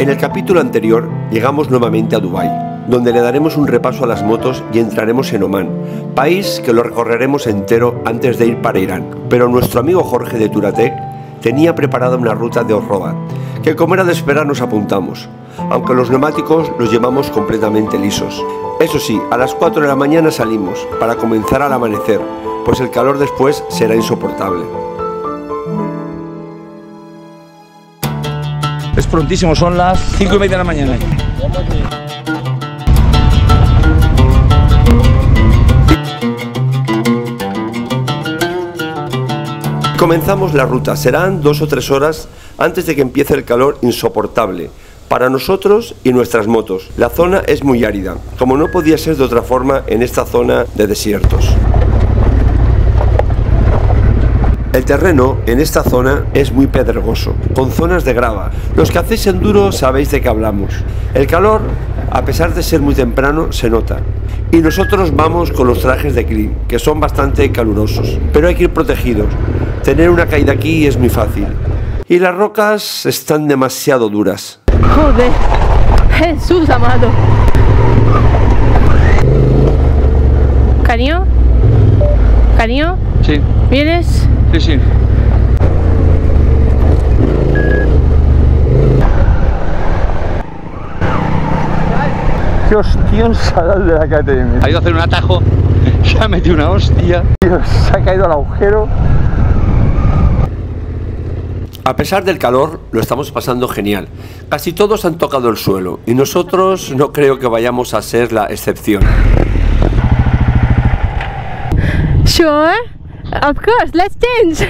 En el capítulo anterior llegamos nuevamente a Dubái, donde le daremos un repaso a las motos y entraremos en Omán, país que lo recorreremos entero antes de ir para Irán. Pero nuestro amigo Jorge de Touratech tenía preparada una ruta de off-road, que como era de esperar nos apuntamos, aunque los neumáticos los llevamos completamente lisos. Eso sí, a las 4 de la mañana salimos, para comenzar al amanecer, pues el calor después será insoportable. Es prontísimo, son las 5:30 de la mañana. Comenzamos la ruta, serán 2 o 3 horas antes de que empiece el calor insoportable para nosotros y nuestras motos. La zona es muy árida, como no podía ser de otra forma en esta zona de desiertos. El terreno en esta zona es muy pedregoso, con zonas de grava. Los que hacéis enduro sabéis de qué hablamos. El calor, a pesar de ser muy temprano, se nota. Y nosotros vamos con los trajes de clean, que son bastante calurosos. Pero hay que ir protegidos. Tener una caída aquí es muy fácil. Y las rocas están demasiado duras. Joder, Jesús amado. ¿Cariño? ¿Cariño? Sí. ¿Vienes? Sí, sí. ¡Qué hostión sal de la KTM! Ha ido a hacer un atajo, se ha metido una hostia. Dios, se ha caído al agujero. A pesar del calor, lo estamos pasando genial. Casi todos han tocado el suelo y nosotros no creo que vayamos a ser la excepción. Sure, of course, let's change.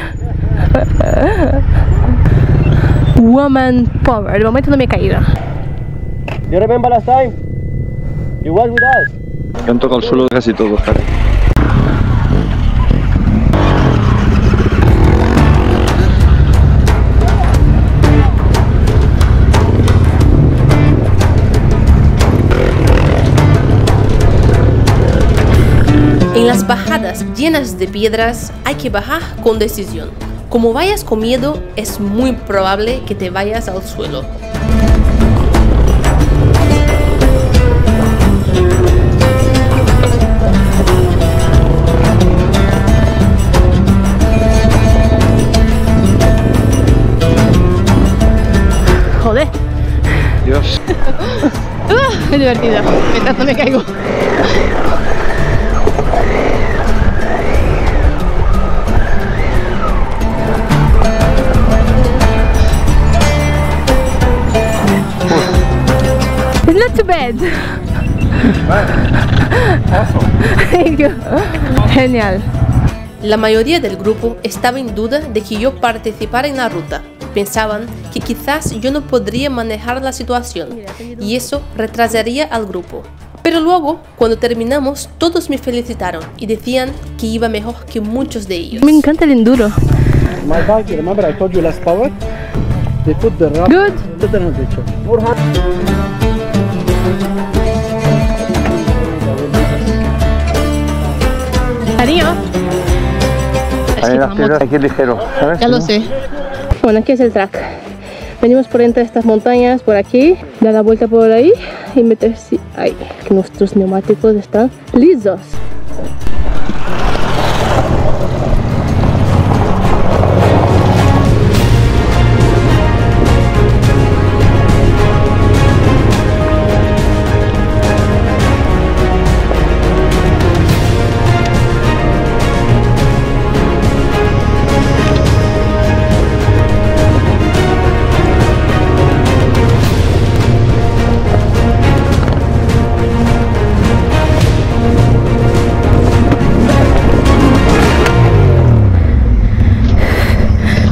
Woman power. De momento no me he caído. You remember last time? You was with us. Han tocado el suelo casi todos, cara. En las bajadas llenas de piedras hay que bajar con decisión. Como vayas con miedo, es muy probable que te vayas al suelo. Joder. Dios. Es divertido. Mientras no me caigo. It's not too bad. Thank you. Genial. La mayoría del grupo estaba en duda de que yo participara en la ruta. Pensaban que quizás yo no podría manejar la situación y eso retrasaría al grupo. Pero luego, cuando terminamos, todos me felicitaron y decían que iba mejor que muchos de ellos. Me encanta el enduro. My bike, remember I told you last power? They put the rubber. Good. Cariño. Ahí en las piedras hay que ir ligero, ¿sabes? Ya lo sé. Bueno, aquí es el track. Venimos por entre estas montañas, por aquí, dar la vuelta por ahí y meterse ahí. Que nuestros neumáticos están lisos.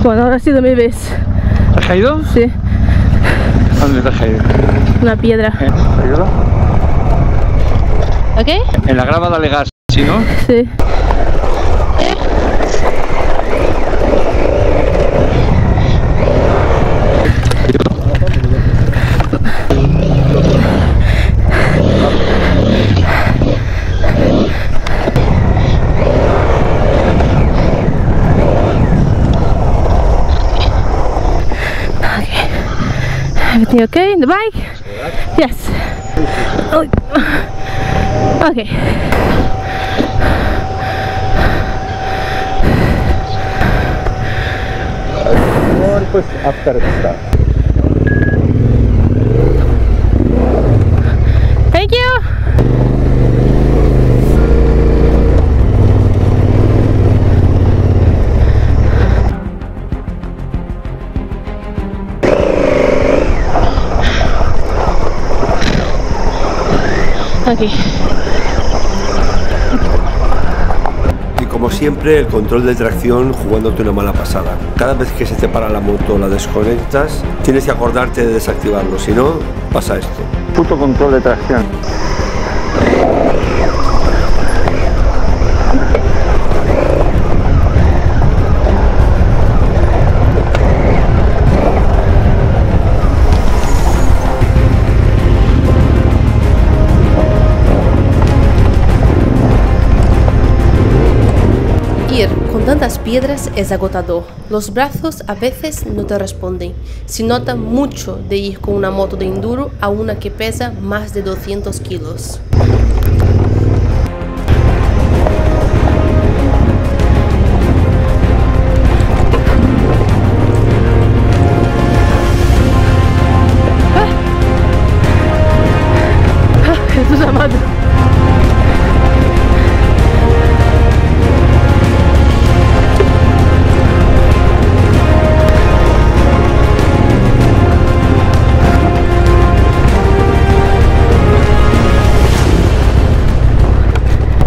Bueno, ahora sí no me ves. ¿Te has caído? Sí, ¿Dónde te has caído? una piedra. ¿Ayuda? ¿Ok? En la grava de gas, ¿sí, no? Sí. Everything okay in the bike? Yes. Okay. Pues after the start. Thank you. Okay. Y como siempre, el control de tracción jugándote una mala pasada. Cada vez que se te para la moto o la desconectas, tienes que acordarte de desactivarlo, si no, pasa esto. Puto control de tracción. Ir con tantas piedras es agotador. Los brazos a veces no te responden. Se nota mucho de ir con una moto de enduro a una que pesa más de 200 kilos. Jesús amado.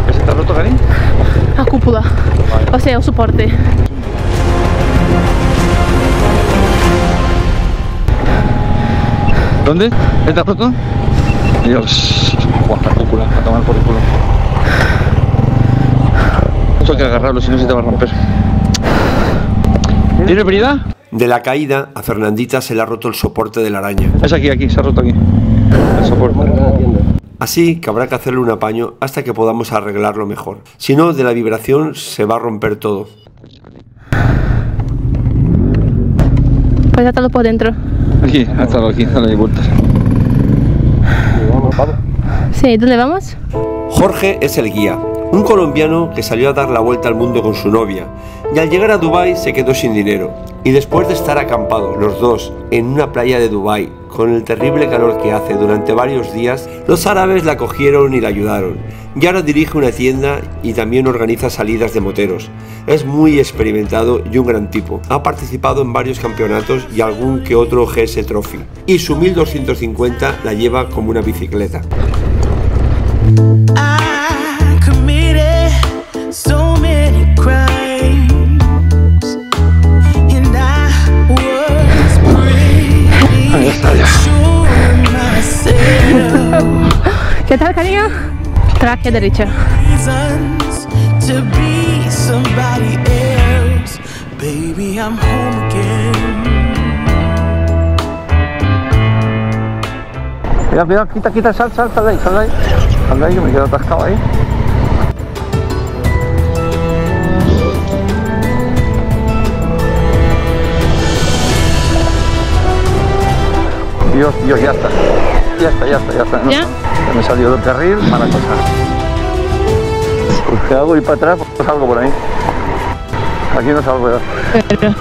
¿Ese está roto, Karin? A cúpula. O sea, el soporte. ¿Dónde? ¿Está roto? Dios. Buah, la cúpula, a tomar por el culo. Esto hay que agarrarlo, si no se te va a romper. ¿Tiene brida? De la caída, a Fernandita se le ha roto el soporte de la araña. Es aquí, se ha roto aquí. El soporte. Así que habrá que hacerle un apaño hasta que podamos arreglarlo mejor. Si no, de la vibración se va a romper todo. Pues atalo por dentro. Aquí, dale vueltas. Sí, ¿dónde vamos? Jorge es el guía, un colombiano que salió a dar la vuelta al mundo con su novia y al llegar a Dubái se quedó sin dinero. Y después de estar acampados los dos en una playa de Dubái con el terrible calor que hace durante varios días, los árabes la acogieron y la ayudaron. Y ahora dirige una tienda y también organiza salidas de moteros. Es muy experimentado y un gran tipo. Ha participado en varios campeonatos y algún que otro GS Trophy. Y su 1250 la lleva como una bicicleta. I committed so many crimes, and I was pretty sure myself. ¿Qué tal, cariño? Traje derecha. Reasons to be somebody else, baby, I'm home again. Cuidado, quita, sal de ahí, sal de ahí que me quedo atascado ahí. Dios, ya está. No, ¿Ya? Me he salido del carril, mala cosa. Pues que hago ir para atrás, pues salgo por ahí. Aquí no salgo ya. Pero...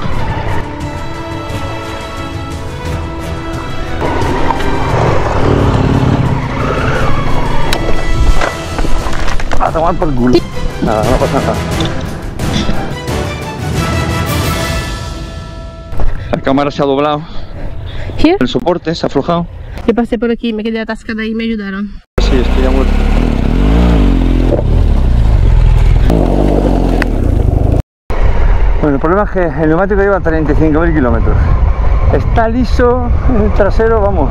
A tomar por el culo. Nada, no pasa nada. La cámara se ha doblado. Here? El soporte se ha aflojado. Yo pasé por aquí, me quedé atascada y me ayudaron. Sí, estoy ya muerto. Bueno, el problema es que el neumático lleva 35.000 kilómetros. Está liso el trasero, vamos.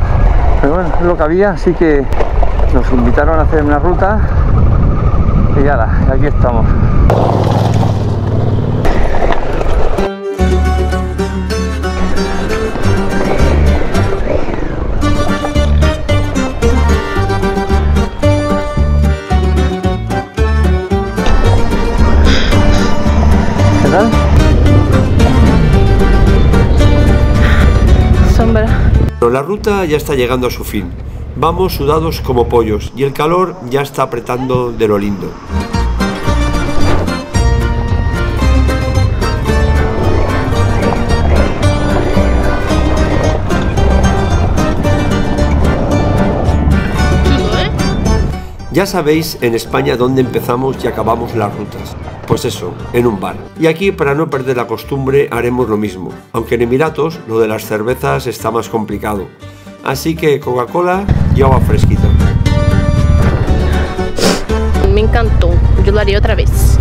Pero bueno, es lo que había, así que nos invitaron a hacer una ruta. Y ya, aquí estamos. ¿Qué tal? Sombra. Pero la ruta ya está llegando a su fin. Vamos sudados como pollos y el calor ya está apretando de lo lindo. Ya sabéis en España dónde empezamos y acabamos las rutas. Pues eso, en un bar. Y aquí, para no perder la costumbre, haremos lo mismo. Aunque en Emiratos lo de las cervezas está más complicado. Así que Coca-Cola y agua fresquita. Me encantó, yo lo haría otra vez.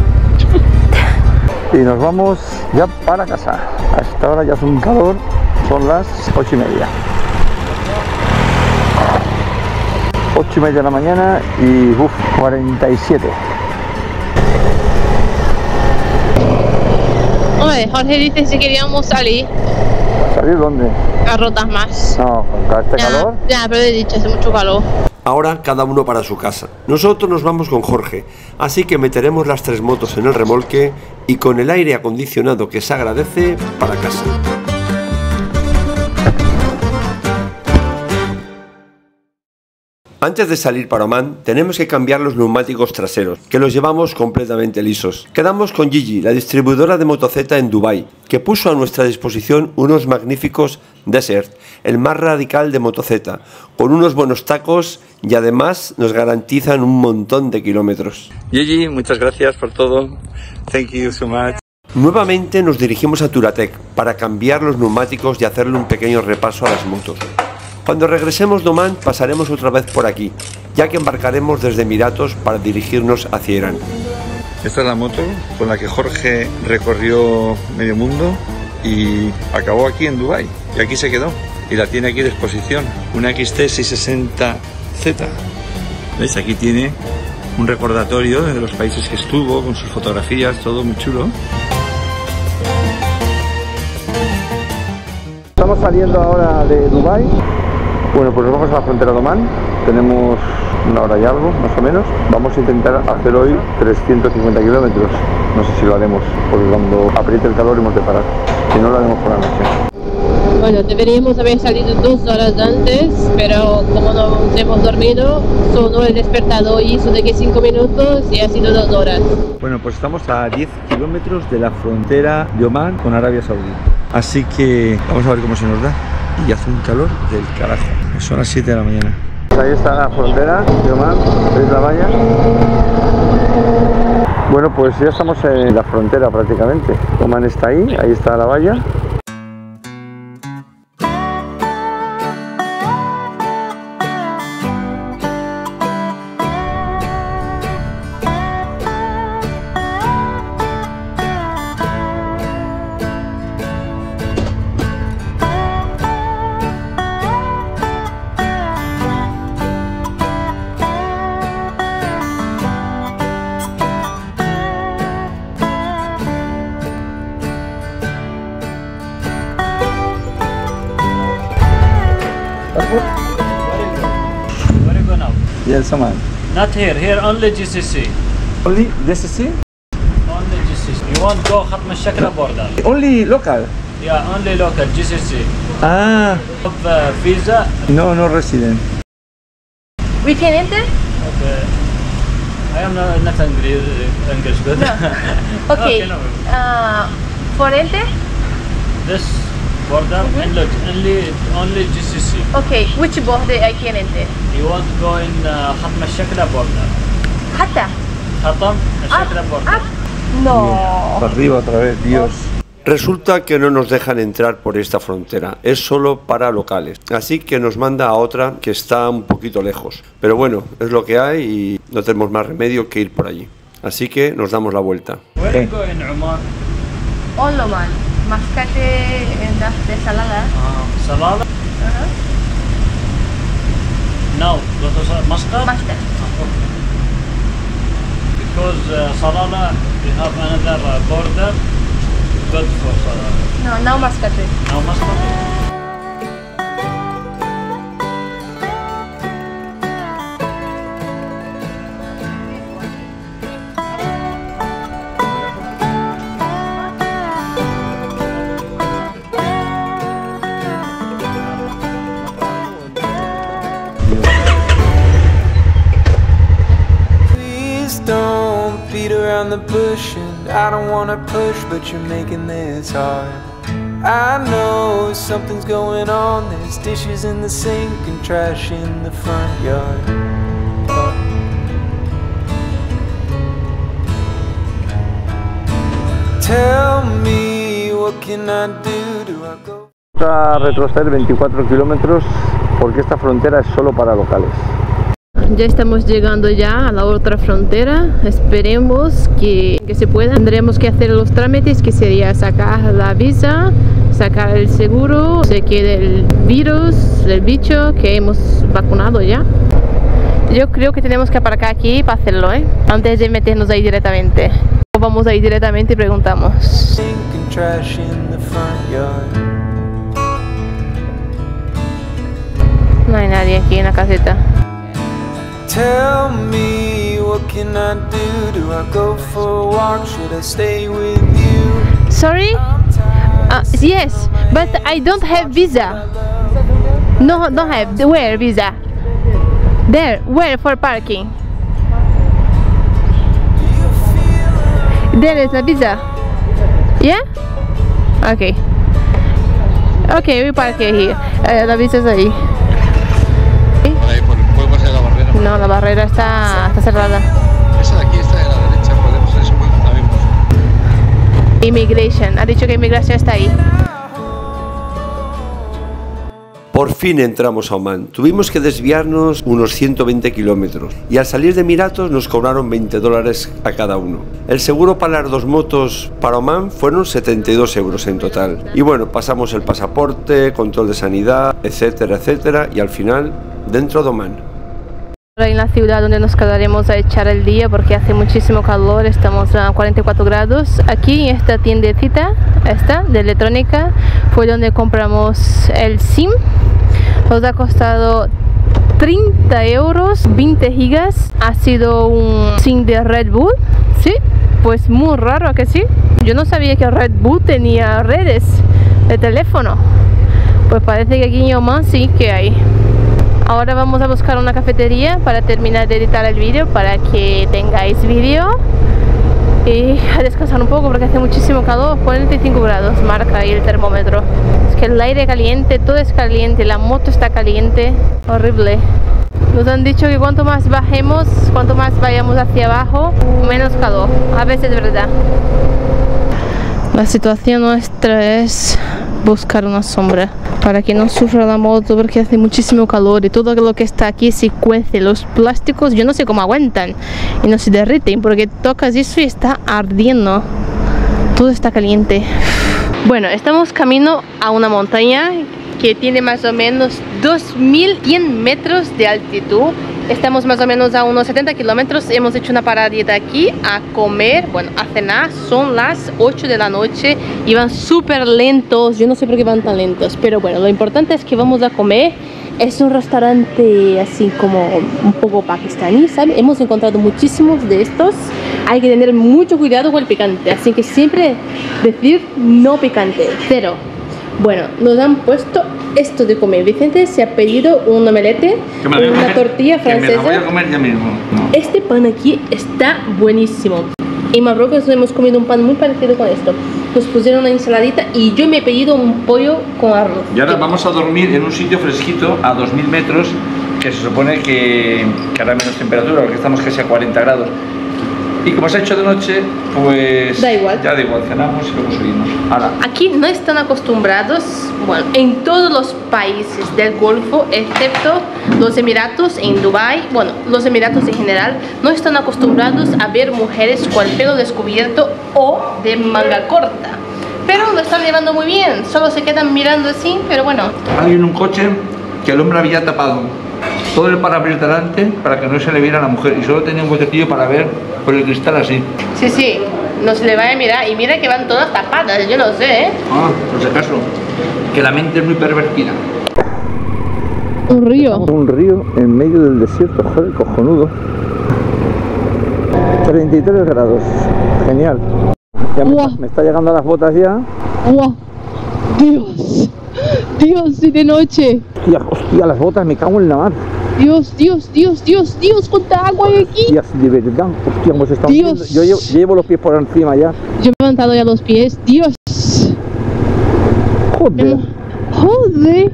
Y nos vamos ya para casa. Hasta ahora ya hace un calor, son las 8:30. 8:30 de la mañana y 47. Oye, Jorge dice si queríamos salir. ¿Salir dónde? A rotas más. No, con este calor. Ya, pero he dicho, hace mucho calor. Ahora cada uno para su casa. Nosotros nos vamos con Jorge, así que meteremos las 3 motos en el remolque y con el aire acondicionado que se agradece, para casa. Antes de salir para Omán, tenemos que cambiar los neumáticos traseros, que los llevamos completamente lisos. Quedamos con Gigi, la distribuidora de Motoceta en Dubái, que puso a nuestra disposición unos magníficos Desert, el más radical de Motoceta, con unos buenos tacos y además nos garantizan un montón de kilómetros. Gigi, muchas gracias por todo. Thank you so much. Nuevamente nos dirigimos a Turatec para cambiar los neumáticos y hacerle un pequeño repaso a las motos. Cuando regresemos de Omán pasaremos otra vez por aquí, ya que embarcaremos desde Emiratos para dirigirnos hacia Irán. Esta es la moto con la que Jorge recorrió medio mundo y acabó aquí en Dubái. Y aquí se quedó. Y la tiene aquí de exposición. Una XT660Z. ¿Veis? Aquí tiene un recordatorio de los países que estuvo, con sus fotografías, todo muy chulo. Estamos saliendo ahora de Dubái. Bueno, pues nos vamos a la frontera de Omán. Tenemos 1 hora y algo, más o menos. Vamos a intentar hacer hoy 350 kilómetros. No sé si lo haremos, porque cuando apriete el calor hemos de parar. Si no, lo haremos por la noche. Bueno, deberíamos haber salido 2 horas antes, pero como no hemos dormido, sonó el despertador y hizo de que 5 minutos y ha sido 2 horas. Bueno, pues estamos a 10 kilómetros de la frontera de Omán con Arabia Saudí. Así que vamos a ver cómo se nos da. Y hace un calor del carajo. Son las 7 de la mañana. Ahí está la frontera de Omán, ¿veis la valla? Bueno, pues ya estamos en la frontera prácticamente. Omán está ahí está la valla. Where you go now? Yes, Omán. Not here. Here only GCC. Only DCC? Only GCC. You want go Khatm al-Shakra border? Only local? Yeah, only local GCC. Ah, Have visa. no resident. We can enter? Okay. I am not English good. No. Okay. No. For enter? This border only GCC. Okay, which border I can enter? You want to go in Khatm al-Shakra border? Hatta? Khatm al-Shakra border. No. Para arriba otra vez, Dios. Resulta que no nos dejan entrar por esta frontera, es solo para locales, así que nos manda a otra que está un poquito lejos. Pero bueno, es lo que hay y no tenemos más remedio que ir por allí. Así que nos damos la vuelta. Where you go in Oman? All Oman. Mascate de Salalah. Salalah? No, go to Muscat? Muscat. Okay. Because Salalah, we have another border good for Salalah. No, now Mascate. Now Muscat? beat around the bush, and I don't wanna push, but you're making this hard. I know something's going on. There's dishes in the sink and trash in the front yard. Tell me, what can I do? Do I go? A retroceder 24 kilómetros porque esta frontera es solo para locales. Ya estamos llegando ya a la otra frontera. Esperemos que se pueda. Tendremos que hacer los trámites, que sería sacar la visa, sacar el seguro, se quede el virus, el bicho que hemos vacunado ya. Yo creo que tenemos que aparcar aquí para hacerlo, antes de meternos ahí directamente. Vamos ahí directamente y preguntamos. No hay nadie aquí en la caseta. Tell me, what can I do? Do I go for a walk? Should I stay with you? Sorry? Yes, but I don't have visa. No, don't have. Where visa? There. Where for parking? There is a visa. Yeah? Okay. Okay, we park here. La visa es ahí. No, la barrera está cerrada. Esa de aquí está de la derecha, podemos ir también. Immigration, ha dicho que inmigración está ahí. Por fin entramos a Omán. Tuvimos que desviarnos unos 120 kilómetros y al salir de Emiratos nos cobraron $20 a cada uno. El seguro para las dos motos para Omán fueron 72 euros en total. Y bueno, pasamos el pasaporte, control de sanidad, etcétera, etcétera, y al final dentro de Omán. En la ciudad donde nos quedaremos a echar el día porque hace muchísimo calor, estamos a 44 grados. Aquí en esta tiendecita, esta de electrónica, fue donde compramos el SIM. Nos ha costado 30 euros, 20 gigas. Ha sido un SIM de Red Bull, ¿sí? Pues muy raro, ¿a que sí? Yo no sabía que Red Bull tenía redes de teléfono. Pues parece que aquí en Omán sí que hay. Ahora vamos a buscar una cafetería para terminar de editar el vídeo, para que tengáis vídeo y a descansar un poco porque hace muchísimo calor. 45 grados marca ahí el termómetro. Es que el aire caliente, todo es caliente, la moto está caliente, horrible. Nos han dicho que cuanto más bajemos, cuanto más vayamos hacia abajo, menos calor. A veces es verdad. La situación nuestra es buscar una sombra para que no sufra la moto porque hace muchísimo calor y todo lo que está aquí se cuece. Los plásticos yo no sé cómo aguantan y no se derriten porque tocas eso y está ardiendo, todo está caliente. Bueno, estamos camino a una montaña que tiene más o menos 2100 metros de altitud. Estamos más o menos a unos 70 kilómetros. Hemos hecho una paradita aquí a comer, bueno, a cenar. Son las 8 de la noche y van súper lentos. Yo no sé por qué van tan lentos, pero bueno, lo importante es que vamos a comer. Es un restaurante así como un poco pakistaní, ¿sabes? Hemos encontrado muchísimos de estos. Hay que tener mucho cuidado con el picante, así que siempre decir no picante, cero. Bueno, nos han puesto esto de comer. Vicente se ha pedido un omelette, una tortilla francesa. Que me la voy a comer ya mismo. No. Este pan aquí está buenísimo. En Marruecos hemos comido un pan muy parecido con esto. Nos pusieron una ensaladita y yo me he pedido un pollo con arroz. Y ahora vamos a dormir en un sitio fresquito a 2000 metros, que se supone que hará menos temperatura, porque estamos casi a 40 grados. Y como se ha hecho de noche, pues da igual. Ya da igual, cenamos y luego subimos. Ahora. Aquí no están acostumbrados, bueno, en todos los países del Golfo, excepto los Emiratos, en Dubái, bueno, los Emiratos en general, no están acostumbrados a ver mujeres con el pelo descubierto o de manga corta. Pero lo están llevando muy bien, solo se quedan mirando así, pero bueno. Hay en un coche que el hombre había tapado todo el parabrisas delante para que no se le viera a la mujer y solo tenía un botecillo para ver por el cristal así. Sí, sí, no se le vaya a mirar y mira que van todas tapadas, yo no sé, ¿eh? Ah, por si acaso, que la mente es muy pervertida. Un río. Un río en medio del desierto, joder, cojonudo. 33 grados, genial. Ya me está llegando a las botas ya. ¡Wow! ¡Dios! ¡Dios! ¡Y de noche! Hostia, las botas, me cago en la mar. Dios, Dios, Dios, Dios, Dios, cuánta agua hay aquí. Dios, de verdad. Hostia, hemos estado Dios. viendo. Yo llevo los pies por encima ya. Yo me he levantado ya los pies. Dios. Joder. Joder.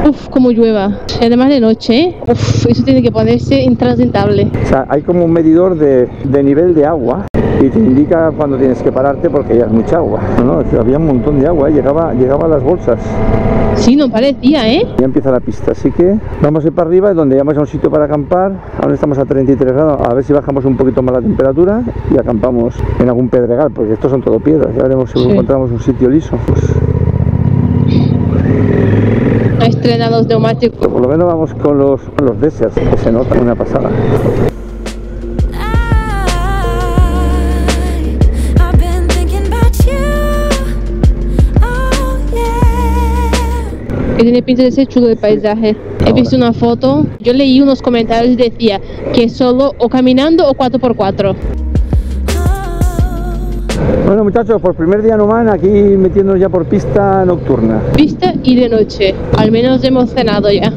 Uf, como llueva. Y además de noche, ¿eh? Uf, eso tiene que ponerse intransitable. O sea, hay como un medidor de nivel de agua y te indica cuando tienes que pararte porque ya es mucha agua. No, había un montón de agua, llegaba a las bolsas. Sí, no parecía, ¿eh? Ya empieza la pista, así que vamos a ir para arriba, donde llamamos a un sitio para acampar. Ahora estamos a 33 grados, a ver si bajamos un poquito más la temperatura y acampamos en algún pedregal, porque estos son todo piedras. Ya veremos si encontramos un sitio liso. Pues, A estrenar los neumáticos. por lo menos vamos con los Desert, que se nota una pasada. Que tiene pinta de ser chulo el paisaje. He visto una foto, yo leí unos comentarios y decía que solo o caminando o 4x4. Bueno muchachos, por primer día en Oman, aquí metiéndonos ya por pista nocturna. Pista y de noche. Al menos hemos cenado ya.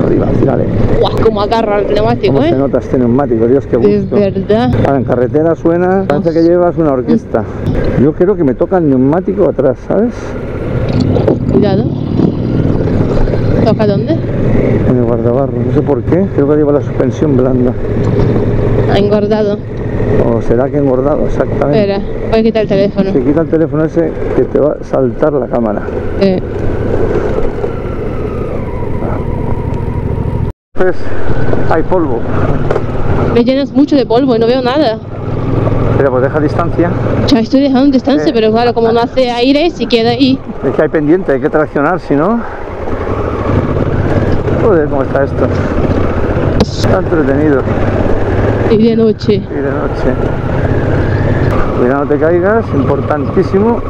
Arriba, tírale. ¡Guau! Como agarra el neumático, ¿Cómo ¿eh? se nota este neumático? Dios, qué De gusto. verdad. Ahora en carretera suena, parece que llevas una orquesta. Yo creo que me toca el neumático atrás, ¿sabes? Cuidado. ¿Toca dónde? En el guardabarro, no sé por qué, creo que lleva la suspensión blanda. Ha engordado. O será que engordado, exactamente. Espera, voy a quitar el teléfono. Si quita el teléfono ese, que te va a saltar la cámara. Pues hay polvo. Me llenas mucho de polvo y no veo nada. Pero pues deja distancia. Ya estoy dejando distancia, pero claro, como no hace aire, se queda ahí. Es que hay pendiente, hay que traccionar, si no... Joder, cómo está esto. Está entretenido. Y de noche. Y de noche. Cuidado, no te caigas, importantísimo.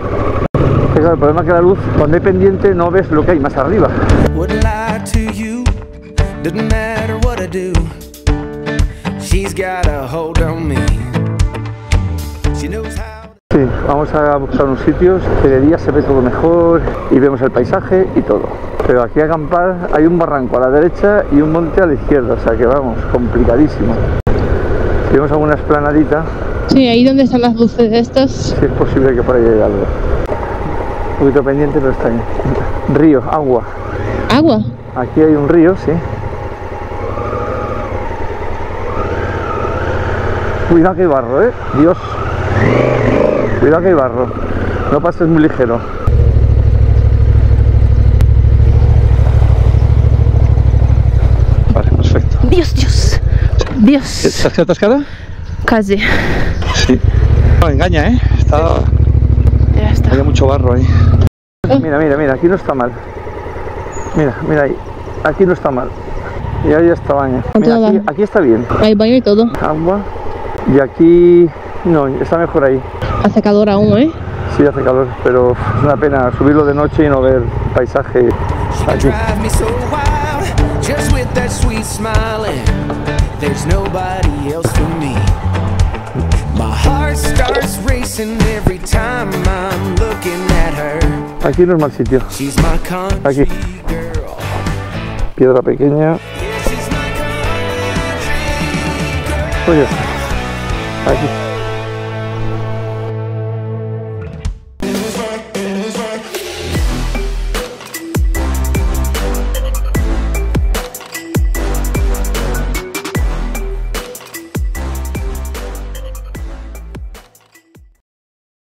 Que claro, el problema es que la luz, cuando hay pendiente, no ves lo que hay más arriba. Wouldn't lie to you, doesn't matter what I do. She's got a hold on me. She knows how. Sí, vamos a buscar unos sitios que de día se ve todo mejor y vemos el paisaje y todo. Pero aquí a acampar hay un barranco a la derecha y un monte a la izquierda, o sea que vamos, complicadísimo. Si vemos alguna esplanadita, Sí, ahí donde están las luces estas. sí es posible que por ahí haya algo. Un poquito pendiente, pero está bien. Río, agua. Agua. Aquí hay un río, sí. Cuidado que hay barro, Dios. Cuidado que hay barro. No pases muy ligero. Vale, perfecto. Dios, Dios. Dios. ¿Estás quedado atascada? Casi. Sí. No, engaña, Ya está. Había mucho barro ahí. Mira, mira, mira, aquí no está mal. Mira, mira ahí. Aquí no está mal. Y ahí está baño. Mira, aquí está bien. Hay baño y todo. Agua. Y aquí... No, está mejor ahí. Hace calor aún, ¿eh? Sí, hace calor, pero es una pena subirlo de noche y no ver paisaje aquí. Drive me so wild, just with that sweet smiling. There's nobody else for me. My heart starts racing every time I'm looking at her. Aquí no es mal sitio. She's my country girl. Piedra pequeña. Yeah, she's my country girl. Pues ya está. Aquí.